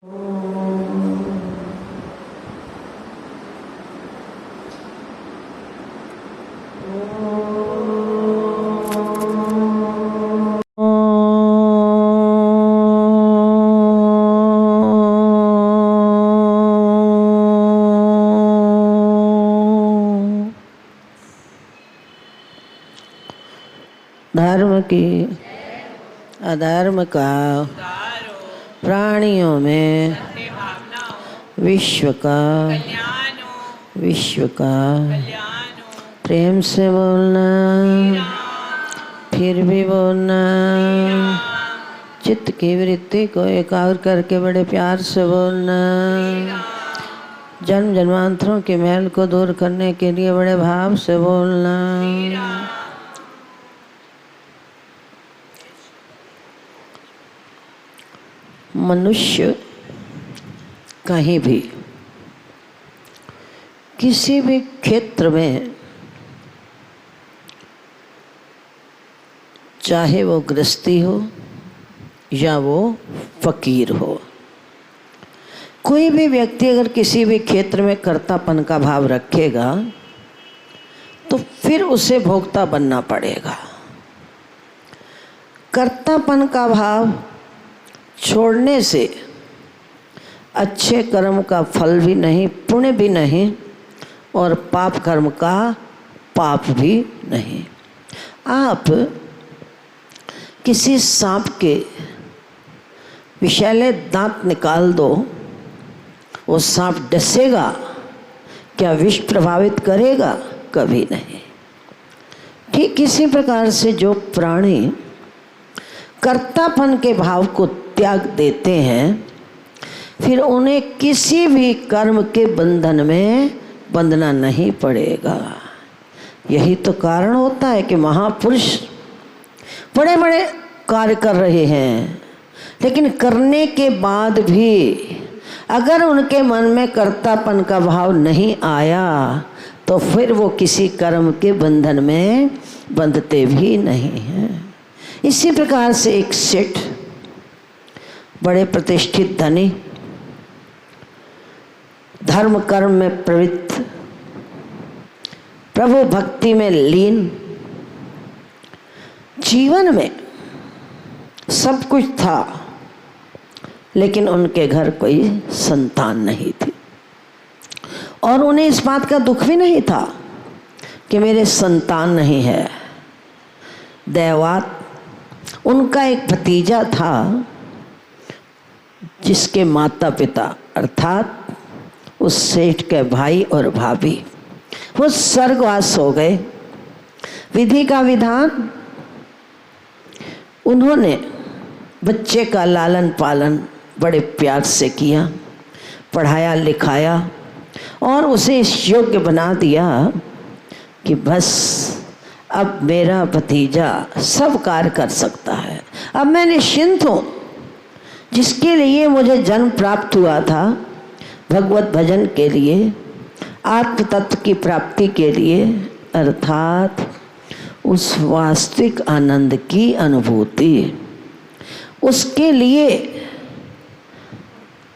धर्म की अधर्म का प्राणियों में विश्व का प्रेम से बोलना, फिर भी बोलना, चित्त की वृत्ति को एकाग्र करके बड़े प्यार से बोलना, जन्म जन्मांतरों के मैल को दूर करने के लिए बड़े भाव से बोलना। मनुष्य कहीं भी किसी भी क्षेत्र में, चाहे वो गृहस्थी हो या वो फकीर हो, कोई भी व्यक्ति अगर किसी भी क्षेत्र में कर्तापन का भाव रखेगा तो फिर उसे भोक्ता बनना पड़ेगा। कर्तापन का भाव छोड़ने से अच्छे कर्म का फल भी नहीं, पुण्य भी नहीं, और पाप कर्म का पाप भी नहीं। आप किसी सांप के विषैले दांत निकाल दो, वो सांप डसेगा क्या? विष प्रभावित करेगा? कभी नहीं। ठीक इसी प्रकार से जो प्राणी कर्तापन के भाव को त्याग देते हैं, फिर उन्हें किसी भी कर्म के बंधन में बंधना नहीं पड़ेगा। यही तो कारण होता है कि महापुरुष बड़े बड़े कार्य कर रहे हैं, लेकिन करने के बाद भी अगर उनके मन में कर्तापन का भाव नहीं आया तो फिर वो किसी कर्म के बंधन में बंधते भी नहीं हैं। इसी प्रकार से एक सेठ, बड़े प्रतिष्ठित धनी, धर्म कर्म में प्रवृत्त, प्रभु भक्ति में लीन, जीवन में सब कुछ था, लेकिन उनके घर कोई संतान नहीं थी, और उन्हें इस बात का दुख भी नहीं था कि मेरे संतान नहीं है। दैवात उनका एक भतीजा था जिसके माता पिता अर्थात उस सेठ के भाई और भाभी वो स्वर्गवास हो गए। विधि का विधान, उन्होंने बच्चे का लालन पालन बड़े प्यार से किया, पढ़ाया लिखाया और उसे इस योग्य बना दिया कि बस अब मेरा भतीजा सब कार्य कर सकता है। अब मैं निश्चिंत हूँ। जिसके लिए मुझे जन्म प्राप्त हुआ था, भगवत भजन के लिए, आत्म तत्व की प्राप्ति के लिए, अर्थात उस वास्तविक आनंद की अनुभूति, उसके लिए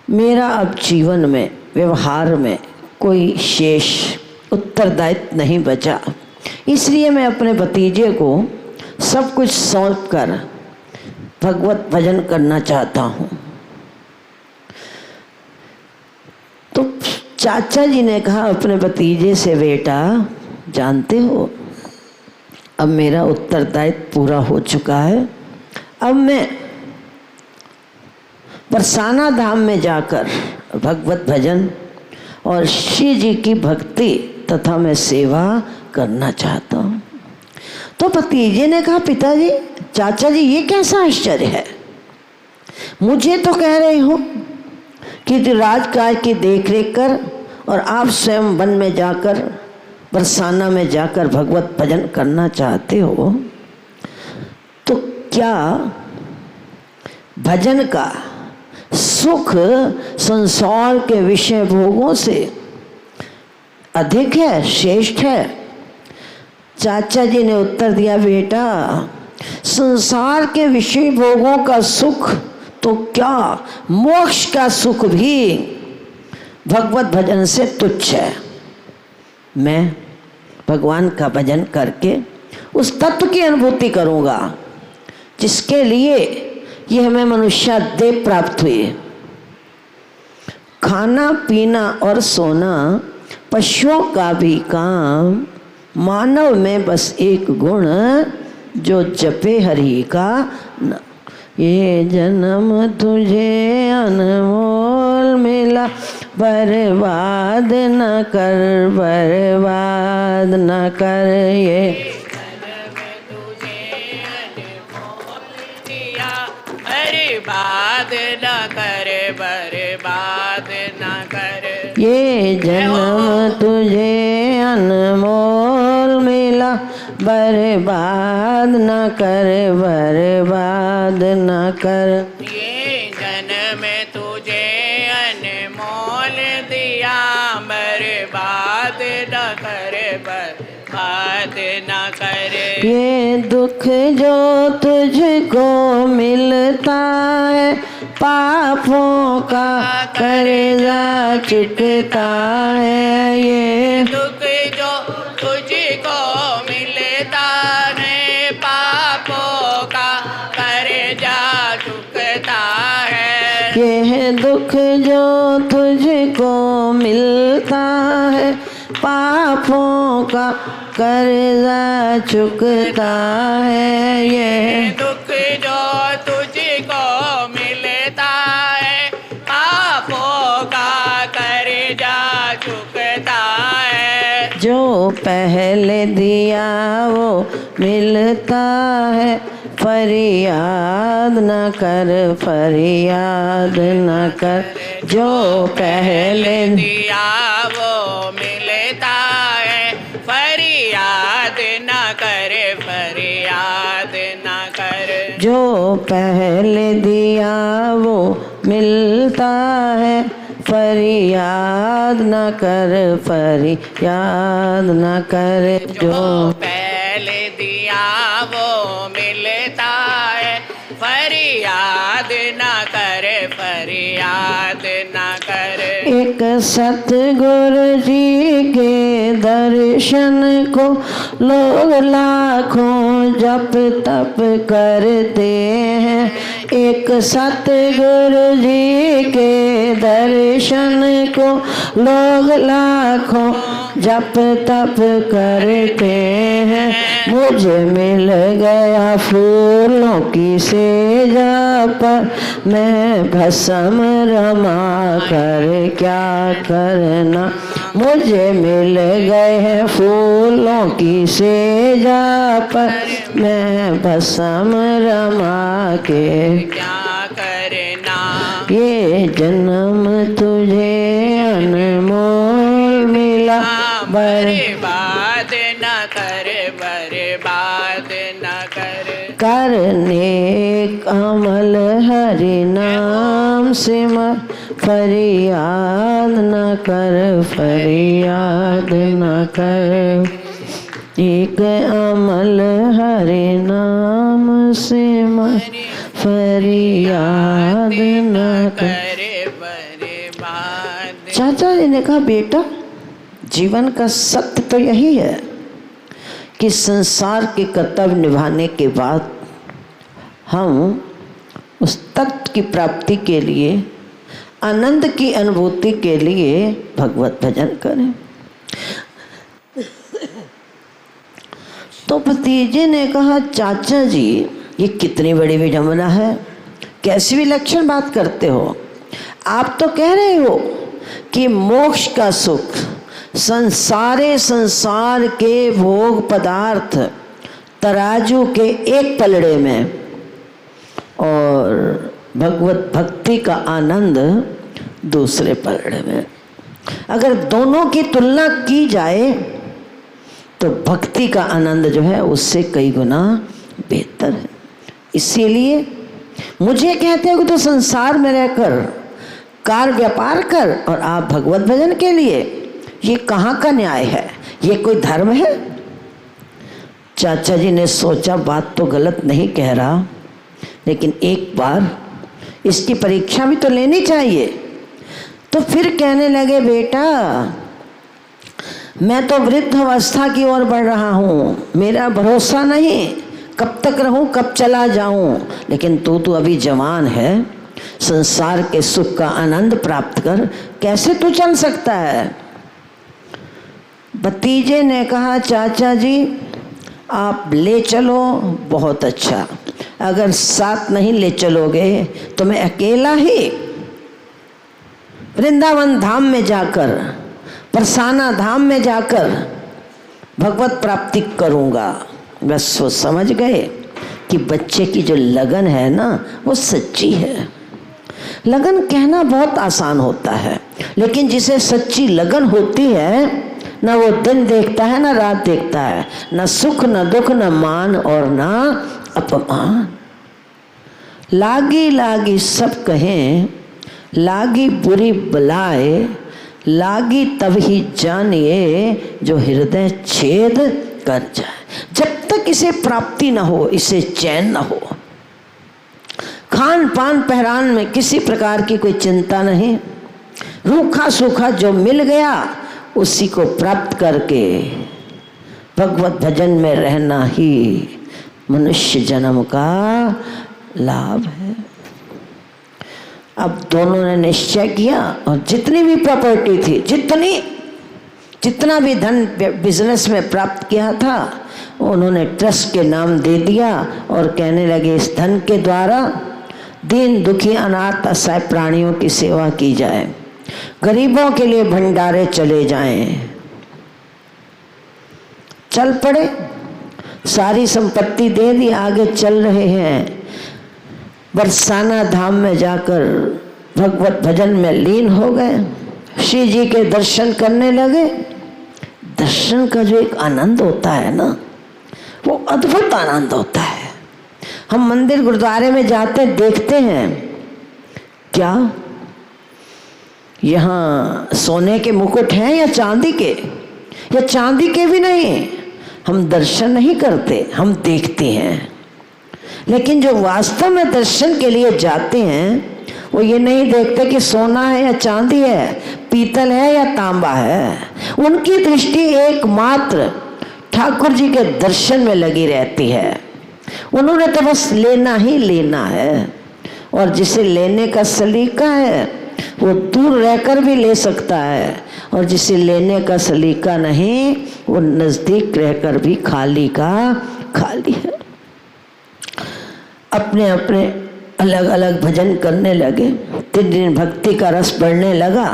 मेरा अब जीवन में, व्यवहार में कोई शेष उत्तरदायित्व नहीं बचा। इसलिए मैं अपने भतीजे को सब कुछ सौंप कर भगवत भजन करना चाहता हूँ। तो चाचा जी ने कहा अपने भतीजे से, बेटा जानते हो अब मेरा उत्तरदायित्व पूरा हो चुका है, अब मैं बरसाना धाम में जाकर भगवत भजन और श्री जी की भक्ति तथा मैं सेवा करना चाहता हूँ। तो भतीजे ने कहा, पिताजी, चाचा जी ये कैसा आश्चर्य है? मुझे तो कह रहे हो कि राजकाज की देखरेख कर और आप स्वयं वन में जाकर, बरसाना में जाकर भगवत भजन करना चाहते हो, तो क्या भजन का सुख संसार के विषय भोगों से अधिक है, श्रेष्ठ है? चाचा जी ने उत्तर दिया, बेटा संसार के विषय भोगों का सुख तो क्या मोक्ष का सुख भी भगवत भजन से तुच्छ है। मैं भगवान का भजन करके उस तत्व की अनुभूति करूँगा जिसके लिए ये हमें मनुष्य देह प्राप्त हुई। खाना पीना और सोना पशुओं का भी काम, मानव में बस एक गुण जो जपे हरि का नाम। ये जन्म तुझे अनमोल मिला, बर्बाद न कर, बर्बाद न कर। ये बर्बाद न कर, बर्बाद न कर। ये जन्म तुझे अनमोल मिला, बर्बाद न कर, बर्बाद न कर। ये जन्म तुझे अनमोल दिया, बर्बाद न कर, बर्बाद न कर। ये दुख जो तुझको मिलता है, पापों का कर्जा चुकता है। ये दुख जो तुझको मिलता है, पापों का कर्जा चुकता है। ये दुख जो तुझको मिलता है, पापों का कर्जा चुकता है। ये दुख जो तुझको मिलता है, पापों का कर्जा चुकता है। जो पहले दिया वो मिलता है, फरियाद न कर, फरियाद न कर। जो पहले दिया वो मिलता है, फरियाद न कर, फरियाद न कर। जो पहले दिया वो मिलता है, फरियाद न कर, फरियाद न कर। जो पहले दिया वो मिलता है, फरियाद न कर, फरियाद न कर। एक सतगुरु जी के दर्शन को लोग लाखों जप तप करते हैं। एक सतगुरु जी के दर्शन को लोग लाखों जप तप करते हैं। मुझे मिल गया फूलों की सेजा पर, मैं भस्म रमा कर क्या करना। मुझे मिल गए हैं फूलों की सेजा पर, मैं भस्म रमा के क्या करना। ये जन्म तुझे अनमोल मिला, बर्बाद न कर, बर्बाद न कर। करने अमल हरि नाम सिमर, फरियाद न कर, फरियाद न कर। एक अमल हरि नाम सिमर, फरियाद न कर। चाचा जी ने कहा, बेटा जीवन का सत्य तो यही है कि संसार के कर्तव्य निभाने के बाद हम उस तत्व की प्राप्ति के लिए, आनंद की अनुभूति के लिए भगवत भजन करें। तो भतीजे ने कहा, चाचा जी ये कितनी बड़ी विडंबना है, कैसी विलक्षण बात करते हो। आप तो कह रहे हो कि मोक्ष का सुख संसार के भोग पदार्थ तराजू के एक पलड़े में, और भगवत भक्ति का आनंद दूसरे पलड़े में। अगर दोनों की तुलना की जाए तो भक्ति का आनंद जो है उससे कई गुना बेहतर है। इसीलिए मुझे कहते हो कि तो संसार में रहकर कार व्यापार कर और आप भगवत भजन के लिए, ये कहाँ का न्याय है, ये कोई धर्म है। चाचा जी ने सोचा बात तो गलत नहीं कह रहा, लेकिन एक बार इसकी परीक्षा भी तो लेनी चाहिए। तो फिर कहने लगे, बेटा मैं तो वृद्ध अवस्था की ओर बढ़ रहा हूँ, मेरा भरोसा नहीं कब तक रहूँ कब चला जाऊँ, लेकिन तू तो अभी जवान है, संसार के सुख का आनंद प्राप्त कर, कैसे तू चल सकता है। भतीजे ने कहा, चाचा जी आप ले चलो बहुत अच्छा, अगर साथ नहीं ले चलोगे तो मैं अकेला ही वृंदावन धाम में जाकर, परसाना धाम में जाकर भगवत प्राप्ति करूँगा। बस वो समझ गए कि बच्चे की जो लगन है ना वो सच्ची है। लगन कहना बहुत आसान होता है, लेकिन जिसे सच्ची लगन होती है न वो दिन देखता है न रात देखता है, न सुख न दुख न मान और न अपमान। लागी लागी सब कहें, लागी बुरी बलाए, लागी तब ही जानिए जो हृदय छेद कर जाए। जब तक इसे प्राप्ति न हो, इसे चैन न हो, खान पान पहरान में किसी प्रकार की कोई चिंता नहीं, रूखा सूखा जो मिल गया उसी को प्राप्त करके भगवत भजन में रहना ही मनुष्य जन्म का लाभ है। अब दोनों ने निश्चय किया और जितनी भी प्रॉपर्टी थी, जितना भी धन बिजनेस में प्राप्त किया था उन्होंने ट्रस्ट के नाम दे दिया और कहने लगे इस धन के द्वारा दीन दुखी अनाथ असहाय प्राणियों की सेवा की जाए, गरीबों के लिए भंडारे चले जाएं। चल पड़े, सारी संपत्ति दे दी, आगे चल रहे हैं। बरसाना धाम में जाकर भगवत भजन में लीन हो गए, श्री जी के दर्शन करने लगे। दर्शन का जो एक आनंद होता है ना, वो अद्भुत आनंद होता है। हम मंदिर गुरुद्वारे में जाते देखते हैं, क्या यहाँ सोने के मुकुट हैं या चांदी के, या चांदी के भी नहीं। हम दर्शन नहीं करते, हम देखते हैं। लेकिन जो वास्तव में दर्शन के लिए जाते हैं वो ये नहीं देखते कि सोना है या चांदी है, पीतल है या तांबा है। उनकी दृष्टि एकमात्र ठाकुर जी के दर्शन में लगी रहती है। उन्होंने तो बस लेना ही लेना है, और जिसे लेने का सलीका है वो दूर रहकर भी ले सकता है, और जिसे लेने का सलीका नहीं वो नजदीक रहकर भी खाली का खाली है। अपने अपने अलग अलग भजन करने लगे। दिन दिन भक्ति का रस बढ़ने लगा।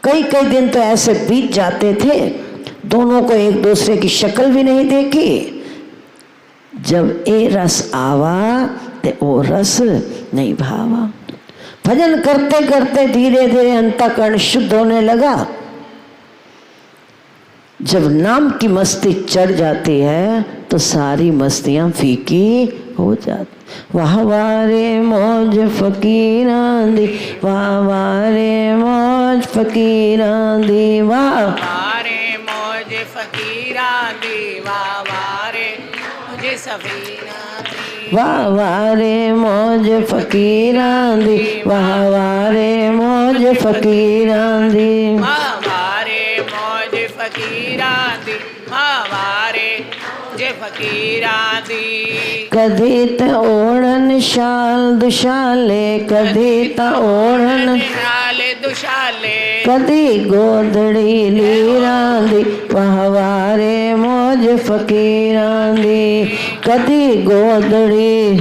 कई कई दिन तो ऐसे बीत जाते थे, दोनों को एक दूसरे की शक्ल भी नहीं देखी। जब ए रस आवा ते ओ रस नहीं भावा। भजन करते करते धीरे धीरे अंतःकरण शुद्ध होने लगा। जब नाम की मस्ती चढ़ जाती है तो सारी मस्तियां फीकी हो जाती। वाह वारे मौज फकीरां दी, वाह वारे मौज फकीरां दी, वाह वारे मौज फकीरां दी, वाह वारे मौज सफीरां दी, वाह वारे मौज फकीरां दी, वाह वारे मौज फकीरां दी, वाह वारे मौज फकीरां दी, वाह वारे मौज फकीरां दी। कदी त ओढ़न शाल दुशाले, कदी त ओढ़न शाले दुशाले, कदी गोदड़ी लीरां दी, वाह वारे मौज फकीरां दी, कदी गोदड़ी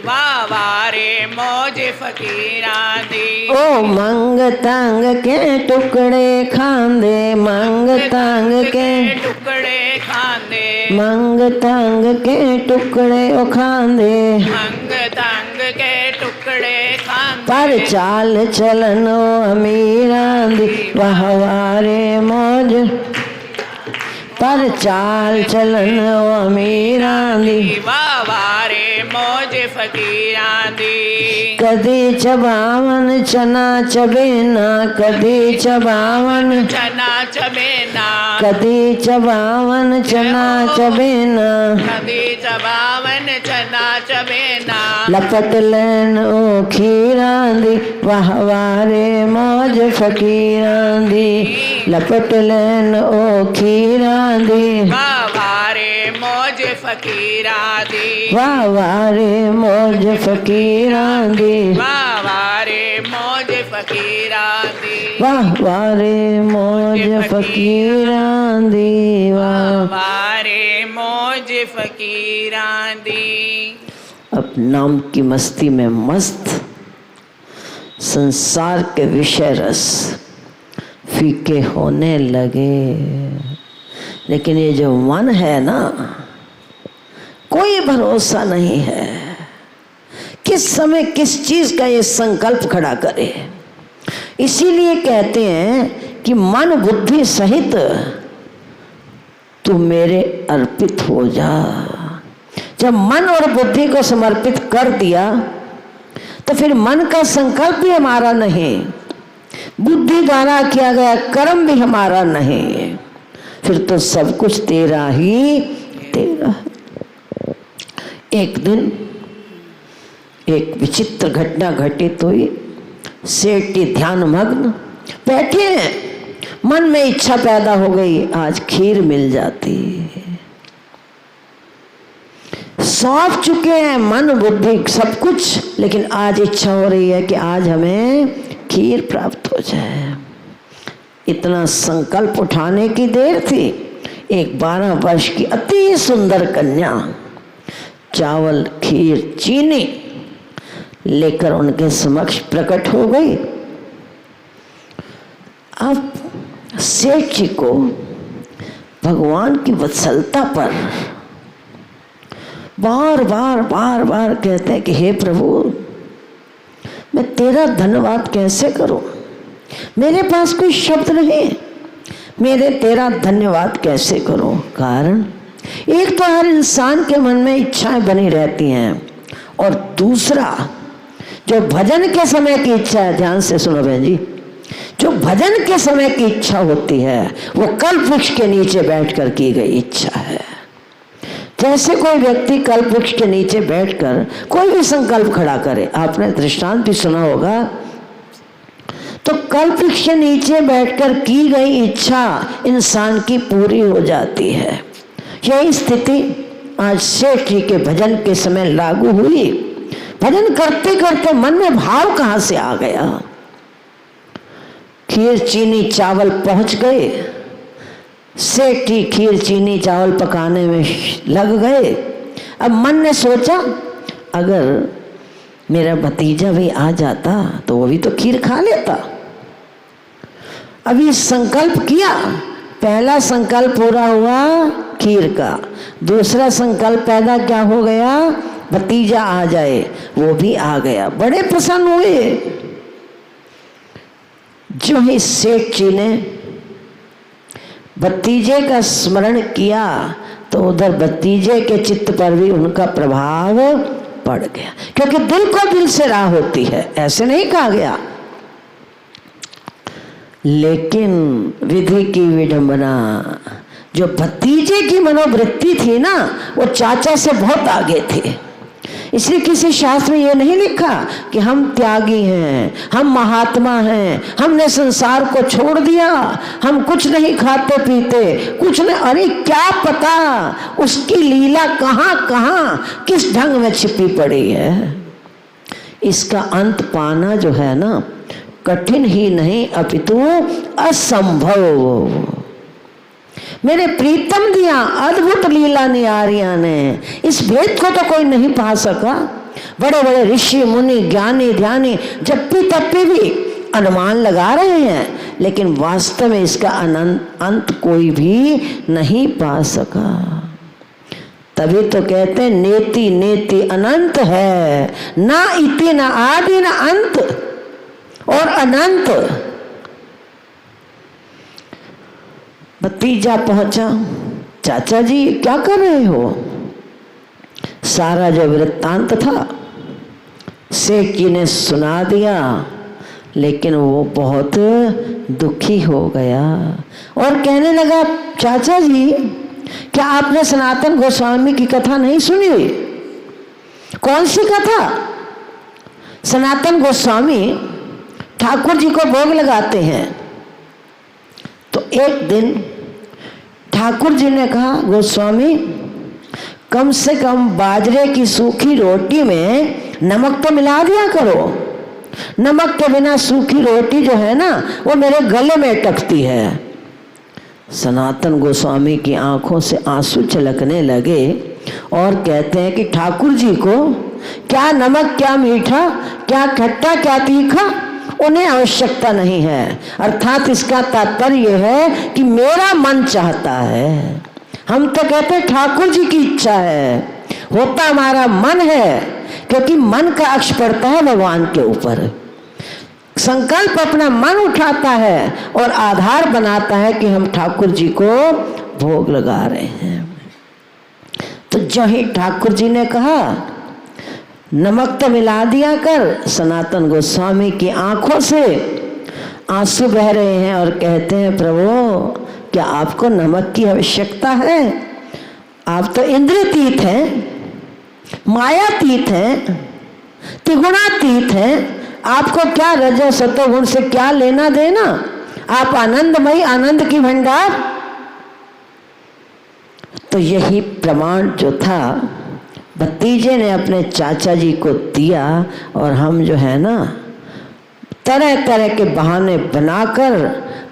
वाह वारे मौज फकीरां दी। ओ मंग तंग के टुकड़े खांदे, मंग तंग के टुकड़े खांदे, मंग तंग के टुकड़े ओ खांदे, मंग तंग के टुकड़े खांदे। पर चाल चलन ओ अमीरां दी, वाह वारे मौज, पर चाल चलन ओ अमीरां दी, वाह वारे मौज फकीरां दी। कदी चबावन चना चबेना, कदी चबावन चना चबेना, कदी चबावन चना चबेना, कदी चबावन चना चबेना। लपट लैन ओ खीरांदी, वाह वारे मौज फकीरांदी, लपट लैन ओ खीरांदी, वारे मौज फकीरांदी, वाह वारे मौज फकीरांदी, वारे मौज फकीरांदी, वाह वारे मौज फकीरांदी, वाह। वारे मौज फकीरांदी। अब नाम की मस्ती में मस्त संसार के विषय रस फीके होने लगे, लेकिन ये जो मन है ना, कोई भरोसा नहीं है किस समय किस चीज का ये संकल्प खड़ा करे। इसीलिए कहते हैं कि मन बुद्धि सहित तू मेरे अर्पित हो जा। जब मन और बुद्धि को समर्पित कर दिया तो फिर मन का संकल्प भी हमारा नहीं, बुद्धि द्वारा किया गया कर्म भी हमारा नहीं, फिर तो सब कुछ तेरा ही तेरा है। एक दिन एक विचित्र घटना घटित हुई। सेठ जी ध्यान मग्न बैठे हैं, मन में इच्छा पैदा हो गई, आज खीर मिल जाती। सौंप चुके हैं मन बुद्धि सब कुछ, लेकिन आज इच्छा हो रही है कि आज हमें खीर प्राप्त हो जाए। इतना संकल्प उठाने की देर थी। एक 12 वर्ष की अति सुंदर कन्या चावल खीर चीनी लेकर उनके समक्ष प्रकट हो गई। अब सेठ जी को भगवान की वत्सलता पर बार बार कहते हैं कि हे प्रभु, मैं तेरा धन्यवाद कैसे करूं, मेरे पास कोई शब्द नहीं, मेरे तेरा धन्यवाद कैसे करूं। कारण एक तो हर इंसान के मन में इच्छाएं बनी रहती हैं, और दूसरा जो भजन के समय की इच्छा है, ध्यान से सुनो बहन जी, जो भजन के समय की इच्छा होती है वो कल्प वृक्ष के नीचे बैठकर की गई इच्छा है। जैसे कोई व्यक्ति कल्प वृक्ष के नीचे बैठकर कोई भी संकल्प खड़ा करे, आपने दृष्टांत भी सुना होगा, तो कल्प वृक्ष के नीचे बैठकर की गई इच्छा इंसान की पूरी हो जाती है। यही स्थिति आज सेठ जी के भजन के समय लागू हुई। भजन करते करते मन में भाव कहां से आ गया। खीर चीनी चावल पहुंच गए, सेठ जी खीर चीनी चावल पकाने में लग गए। अब मन ने सोचा, अगर मेरा भतीजा भी आ जाता तो वो भी तो खीर खा लेता। अभी संकल्प किया, पहला संकल्प पूरा हुआ खीर का, दूसरा संकल्प पैदा क्या हो गया, भतीजा आ जाए, वो भी आ गया। बड़े प्रसन्न हुए। जो ही सेठ जी ने भतीजे का स्मरण किया तो उधर भतीजे के चित्त पर भी उनका प्रभाव पड़ गया, क्योंकि दिल को दिल से राह होती है, ऐसे नहीं कहा गया। लेकिन विधि की विडंबना, जो भतीजे की मनोवृत्ति थी ना, वो चाचा से बहुत आगे थे। इसलिए किसी शास्त्र में ये नहीं लिखा कि हम त्यागी हैं, हम महात्मा हैं, हमने संसार को छोड़ दिया, हम कुछ नहीं खाते पीते, कुछ नहीं। अरे क्या पता उसकी लीला कहाँ कहाँ किस ढंग में छिपी पड़ी है। इसका अंत पाना जो है ना, कठिन ही नहीं अपितु असंभव। मेरे प्रीतम दिया अद्भुत लीला नियारियां ने, इस भेद को तो कोई नहीं पा सका। बड़े बड़े ऋषि मुनि ज्ञानी ध्यानी जप्पी तप्पी भी अनुमान लगा रहे हैं, लेकिन वास्तव में इसका अंत कोई भी नहीं पा सका। तभी तो कहते हैं नेति नेति अनंत है, ना इति ना आदि ना अंत और अनंत। भतीजा पहुंचा, चाचा जी क्या कर रहे हो। सारा जो वृत्तांत था सेठ जी ने सुना दिया, लेकिन वो बहुत दुखी हो गया और कहने लगा, चाचा जी क्या आपने सनातन गोस्वामी की कथा नहीं सुनी हुई? कौन सी कथा? सनातन गोस्वामी ठाकुर जी को भोग लगाते हैं। तो एक दिन ठाकुर जी ने कहा, गोस्वामी कम से कम बाजरे की सूखी रोटी में नमक तो मिला दिया करो। नमक के बिना सूखी रोटी जो है ना वो मेरे गले में अटकती है। सनातन गोस्वामी की आंखों से आंसू छलकने लगे और कहते हैं कि ठाकुर जी को क्या नमक, क्या मीठा, क्या खट्टा, क्या तीखा, उन्हें आवश्यकता नहीं है। अर्थात इसका तात्पर्य है कि मेरा मन चाहता है। हम तो कहते हैं ठाकुर जी की इच्छा है, होता हमारा मन है, क्योंकि मन का अक्ष पड़ता है भगवान के ऊपर। संकल्प अपना मन उठाता है और आधार बनाता है कि हम ठाकुर जी को भोग लगा रहे हैं। तो जो ही ठाकुर जी ने कहा नमक तो मिला दिया कर, सनातन गोस्वामी की आंखों से आंसू बह रहे हैं और कहते हैं, प्रभु क्या आपको नमक की आवश्यकता है? आप तो इंद्रियतीत हैं, मायातीत हैं, त्रिगुणातीत हैं, आपको क्या रजो सतो गुण से क्या लेना देना? आप आनंदमयी, आनंद की भंडार। तो यही प्रमाण जो था भतीजे ने अपने चाचा जी को दिया और हम जो है ना तरह तरह के बहाने बनाकर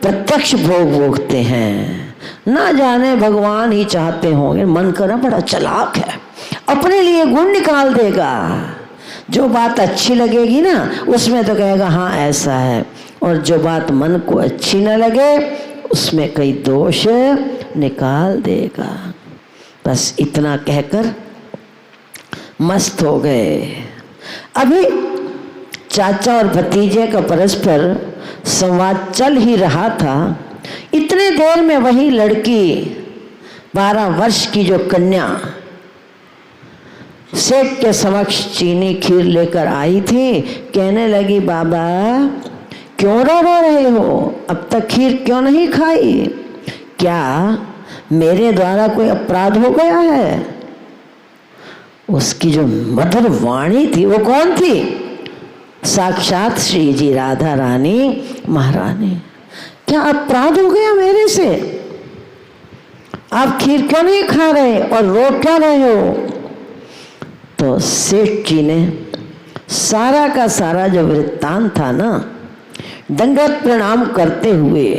प्रत्यक्ष भोग भोगते हैं। ना जाने भगवान ही चाहते होंगे, मन का ना बड़ा चालाक है, अपने लिए गुण निकाल देगा। जो बात अच्छी लगेगी ना उसमें तो कहेगा हाँ ऐसा है, और जो बात मन को अच्छी न लगे उसमें कई दोष निकाल देगा। बस इतना कहकर मस्त हो गए। अभी चाचा और भतीजे का परस्पर संवाद चल ही रहा था। इतने देर में वही लड़की 12 वर्ष की जो कन्या सेठ के समक्ष चीनी खीर लेकर आई थी, कहने लगी, बाबा क्यों रो रहे हो? अब तक खीर क्यों नहीं खाई? क्या मेरे द्वारा कोई अपराध हो गया है? उसकी जो मधुर वाणी थी वो कौन थी? साक्षात श्री जी राधा रानी महारानी। क्या अपराध हो गया मेरे से? आप खीर क्यों नहीं खा रहे और रो क्या रहे हो? तो सेठ जी ने सारा का सारा जो वृत्तांत था ना, दंडवत प्रणाम करते हुए,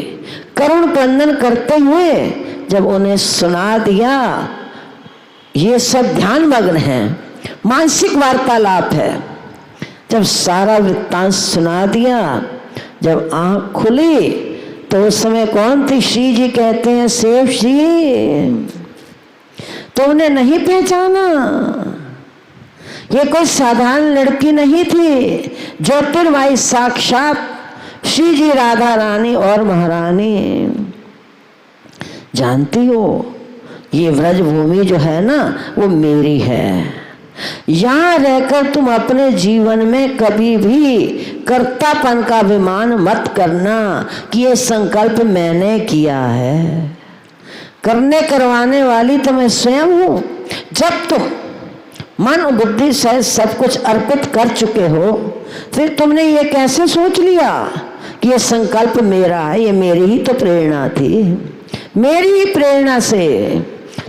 करुण क्रंदन करते हुए जब उन्हें सुना दिया, ये सब ध्यान मग्न है, मानसिक वार्तालाप है। जब सारा वृत्तांत सुना दिया, जब आंख खुली तो उस समय कौन थी? श्री जी कहते हैं, सेठ जी तो उन्हें नहीं पहचाना। ये कोई साधारण लड़की नहीं थी, ज्योतिर्मयी साक्षात श्री जी राधा रानी और महारानी। जानती हो ये व्रज भूमि जो है ना वो मेरी है। यहाँ रहकर तुम अपने जीवन में कभी भी कर्तापन का अभिमान मत करना कि ये संकल्प मैंने किया है। करने करवाने वाली तो मैं स्वयं हूँ। जब तुम मन बुद्धि से सब कुछ अर्पित कर चुके हो, फिर तुमने ये कैसे सोच लिया कि ये संकल्प मेरा है? ये मेरी ही तो प्रेरणा थी। मेरी ही प्रेरणा से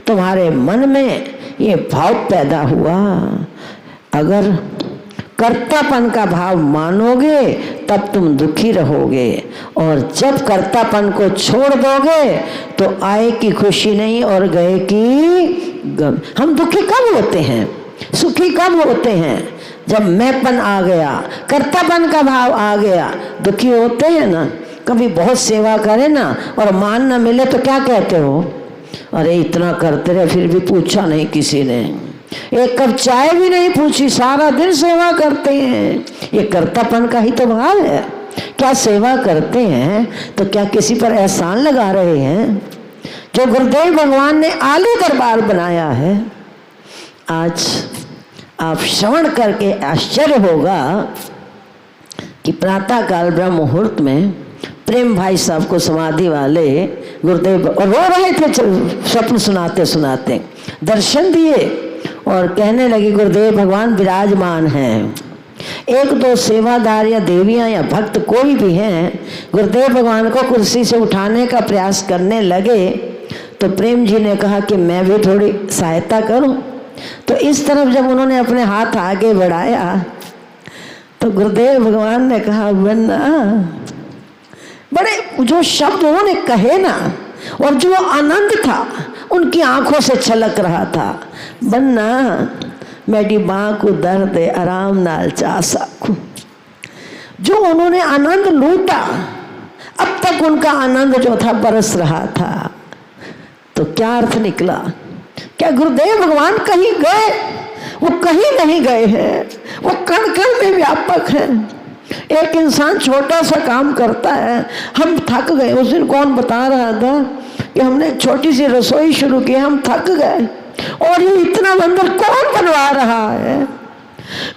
तुम्हारे मन में ये भाव पैदा हुआ। अगर कर्तापन का भाव मानोगे तब तुम दुखी रहोगे, और जब कर्तापन को छोड़ दोगे तो आए की खुशी नहीं और गए की गम। हम दुखी कब होते हैं, सुखी कब होते हैं? जब मैंपन आ गया, कर्तापन का भाव आ गया, दुखी होते हैं ना। कभी बहुत सेवा करे ना और मान न मिले तो क्या कहते हो? अरे इतना करते रहे फिर भी पूछा नहीं किसी ने, एक कप चाय भी नहीं पूछी, सारा दिन सेवा करते हैं। ये कर्तापन का ही तो भाव है। क्या सेवा करते हैं तो क्या किसी पर एहसान लगा रहे हैं? जो गुरुदेव भगवान ने आली दरबार बनाया है, आज आप श्रवण करके आश्चर्य होगा कि प्रातः काल ब्रह्म मुहूर्त में प्रेम भाई साहब को समाधि वाले गुरुदेव और रो रहे थे, स्वप्न सुनाते सुनाते दर्शन दिए और कहने लगे गुरुदेव भगवान विराजमान हैं। एक दो सेवादार या देवियां या भक्त कोई भी हैं, गुरुदेव भगवान को कुर्सी से उठाने का प्रयास करने लगे तो प्रेम जी ने कहा कि मैं भी थोड़ी सहायता करूं। तो इस तरफ जब उन्होंने अपने हाथ आगे बढ़ाया तो गुरुदेव भगवान ने कहा बन्ना, बड़े जो शब्द उन्होंने कहे ना और जो आनंद था उनकी आंखों से छलक रहा था, बन्ना मेरी माँ को दर्द आराम नाल चा सकूं। जो उन्होंने आनंद लूटा, अब तक उनका आनंद जो था बरस रहा था। तो क्या अर्थ निकला? क्या गुरुदेव भगवान कहीं गए? वो कहीं नहीं गए हैं, वो कण कण में व्यापक हैं। एक इंसान छोटा सा काम करता है, हम थक गए। उस दिन कौन बता रहा था कि हमने एक छोटी सी रसोई शुरू की, हम थक गए और ये इतना मंदिर कौन बनवा रहा है?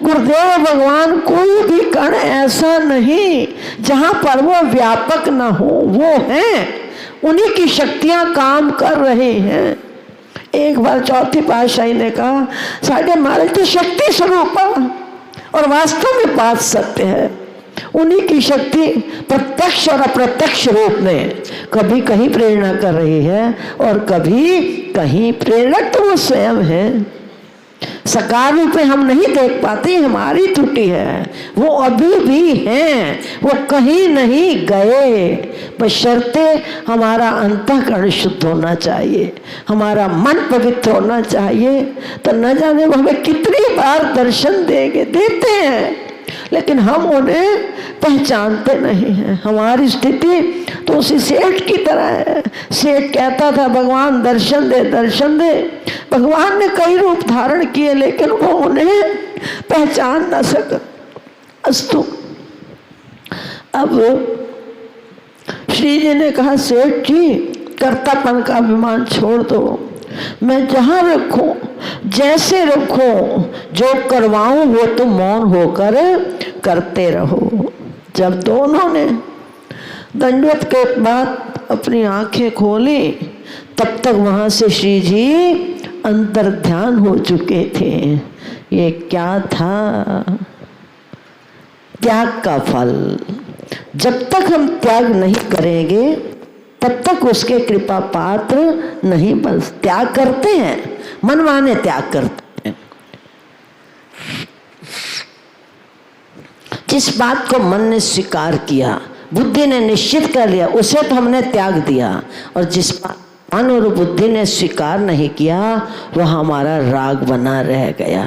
गुरुदेव भगवान कोई भी कण ऐसा नहीं जहां पर वो व्यापक ना हो, वो हैं, उन्हीं की शक्तियां काम कर रहे हैं। एक बार चौथी पातशाही ने कहा साढ़े महाराज तो शक्ति स्वरूप और वास्तव में बात सत्य है। उन्हीं की शक्ति प्रत्यक्ष और अप्रत्यक्ष रूप में कभी कहीं प्रेरणा कर रही है और कभी कहीं प्रेरक तो वो स्वयं है। साकार रूप में हम नहीं देख पाते, हमारी त्रुटि है। वो अभी भी हैं, वो कहीं नहीं गए, बशर्ते हमारा अंतःकरण शुद्ध होना चाहिए, हमारा मन पवित्र होना चाहिए। तो न जाने वो हमें कितनी बार दर्शन देते हैं, लेकिन हम उन्हें पहचानते नहीं हैं। हमारी स्थिति तो उसी सेठ की तरह है। सेठ कहता था भगवान दर्शन दे, दर्शन दे। भगवान ने कई रूप धारण किए लेकिन वो उन्हें पहचान न सका। अस्तु, अब श्री जी ने कहा सेठ जी कर्तापन का अभिमान छोड़ दो, मैं जहाँ रखूं जैसे रखूं, जो करवाऊं वो तुम मौन होकर करते रहो। जब दोनों ने दंडवत के बाद अपनी आंखें खोली तब तक वहां से श्री जी अंतर ध्यान हो चुके थे। ये क्या था? त्याग का फल। जब तक हम त्याग नहीं करेंगे तब तक उसके कृपा पात्र नहीं बन। त्याग करते हैं, मनमाने त्याग करते हैं। जिस बात को मन ने स्वीकार किया, बुद्धि ने निश्चित कर लिया, उसे तो हमने त्याग दिया। और जिस बात मन और बुद्धि ने स्वीकार नहीं किया वह हमारा राग बना रह गया।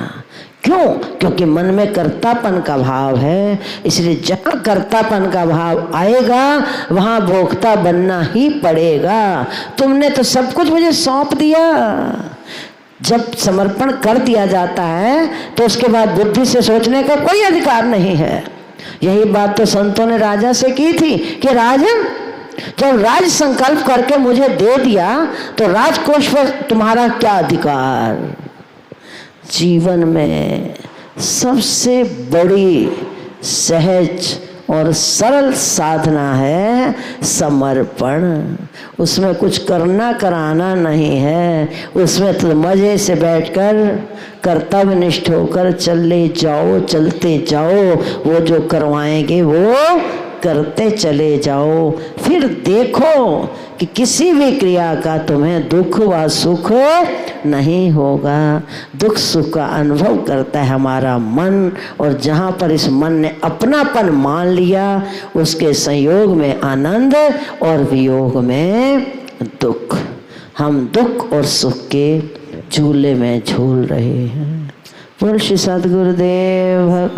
क्यों? क्योंकि मन में कर्तापन का भाव है, इसलिए जहाँ कर्तापन का भाव आएगा वहाँ भोक्ता बनना ही पड़ेगा। तुमने तो सब कुछ मुझे सौंप दिया। जब समर्पण कर दिया जाता है तो उसके बाद बुद्धि से सोचने का कोई अधिकार नहीं है। यही बात तो संतों ने राजा से की थी कि राजन, जब राज संकल्प करके मुझे दे दिया तो राजकोष पर तुम्हारा क्या अधिकार? जीवन में सबसे बड़ी सहज और सरल साधना है समर्पण। उसमें कुछ करना कराना नहीं है, उसमें तो मजे से बैठकर कर्तव्यनिष्ठ होकर चले जाओ, चलते जाओ। वो जो करवाएंगे वो करते चले जाओ। फिर देखो कि किसी भी क्रिया का तुम्हें दुख व सुख नहीं होगा। दुख सुख का अनुभव करता है हमारा मन, और जहाँ पर इस मन ने अपनापन मान लिया उसके संयोग में आनंद और वियोग में दुख। हम दुख और सुख के झूले में झूल रहे हैं। बोल श्री सद्गुरुदेव।